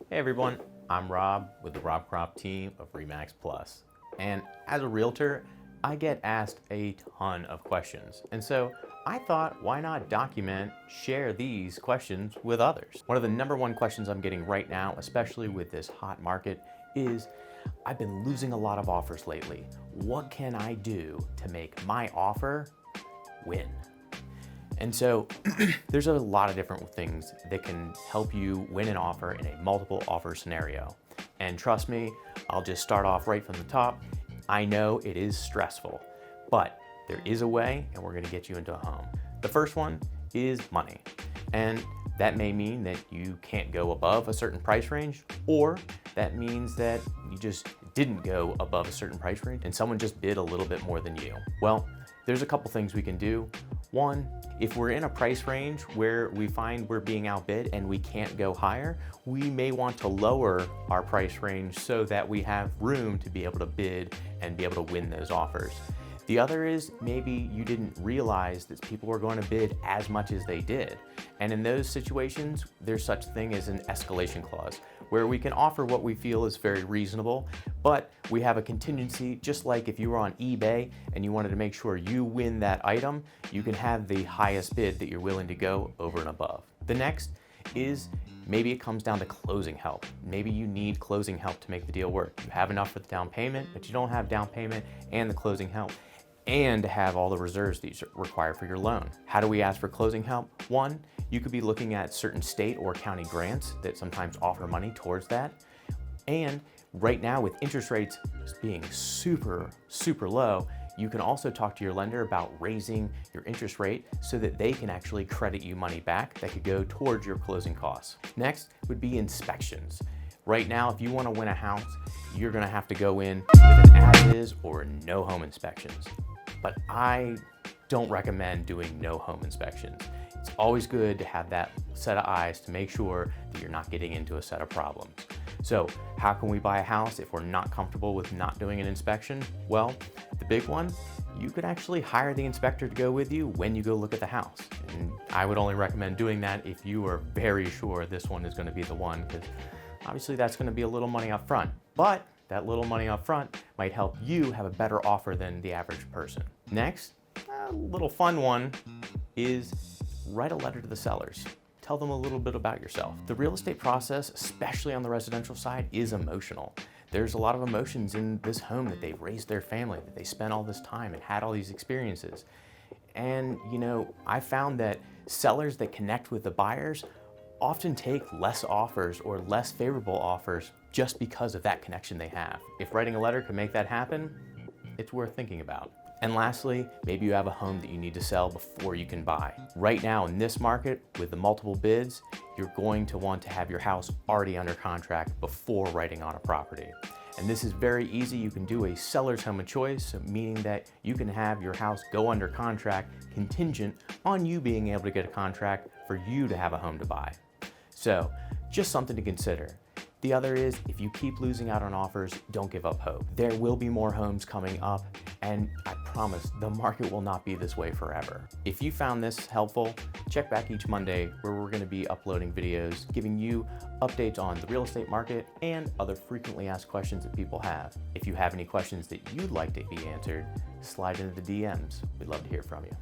Hey everyone, I'm Rob with the Krop team of Remax Plus. And as a realtor, I get asked a ton of questions. And so I thought, why not document, share these questions with others? One of the number one questions I'm getting right now, especially with this hot market, is I've been losing a lot of offers lately. What can I do to make my offer win? And so there's a lot of different things that can help you win an offer in a multiple offer scenario. And trust me, I'll just start off right from the top. I know it is stressful, but there is a way and we're gonna get you into a home. The first one is money. And that may mean that you can't go above a certain price range, or that means that you just didn't go above a certain price range and someone just bid a little bit more than you. Well, there's a couple things we can do. One, if we're in a price range where we find we're being outbid and we can't go higher, we may want to lower our price range so that we have room to be able to bid and be able to win those offers. The other is maybe you didn't realize that people were going to bid as much as they did. And in those situations, there's such a thing as an escalation clause, where we can offer what we feel is very reasonable, but we have a contingency. Just like if you were on eBay and you wanted to make sure you win that item, you can have the highest bid that you're willing to go over and above. The next is maybe it comes down to closing help. Maybe you need closing help to make the deal work. You have enough for the down payment, but you don't have down payment and the closing help, and have all the reserves that you require for your loan. How do we ask for closing help? One, you could be looking at certain state or county grants that sometimes offer money towards that. And right now with interest rates being super low, you can also talk to your lender about raising your interest rate so that they can actually credit you money back that could go towards your closing costs. Next would be inspections. Right now, if you want to win a house, you're gonna have to go in with an as-is or no home inspections. But I don't recommend doing no home inspections. It's always good to have that set of eyes to make sure that you're not getting into a set of problems. So how can we buy a house if we're not comfortable with not doing an inspection? Well, the big one, you could actually hire the inspector to go with you when you go look at the house. And I would only recommend doing that if you are very sure this one is gonna be the one, because obviously that's gonna be a little money up front. But that little money up front might help you have a better offer than the average person. Next, a little fun one is write a letter to the sellers. Tell them a little bit about yourself. The real estate process, especially on the residential side, is emotional. There's a lot of emotions in this home that they've raised their family, that they spent all this time and had all these experiences. And you know, I found that sellers that connect with the buyers often take less offers or less favorable offers just because of that connection they have. If writing a letter can make that happen, it's worth thinking about. And lastly, maybe you have a home that you need to sell before you can buy. Right now in this market with the multiple bids, you're going to want to have your house already under contract before writing on a property. And this is very easy. You can do a seller's home of choice, meaning that you can have your house go under contract contingent on you being able to get a contract for you to have a home to buy. So just something to consider. The other is, if you keep losing out on offers, don't give up hope. There will be more homes coming up, and I promise the market will not be this way forever. If you found this helpful, check back each Monday where we're gonna be uploading videos, giving you updates on the real estate market and other frequently asked questions that people have. If you have any questions that you'd like to be answered, slide into the DMs. We'd love to hear from you.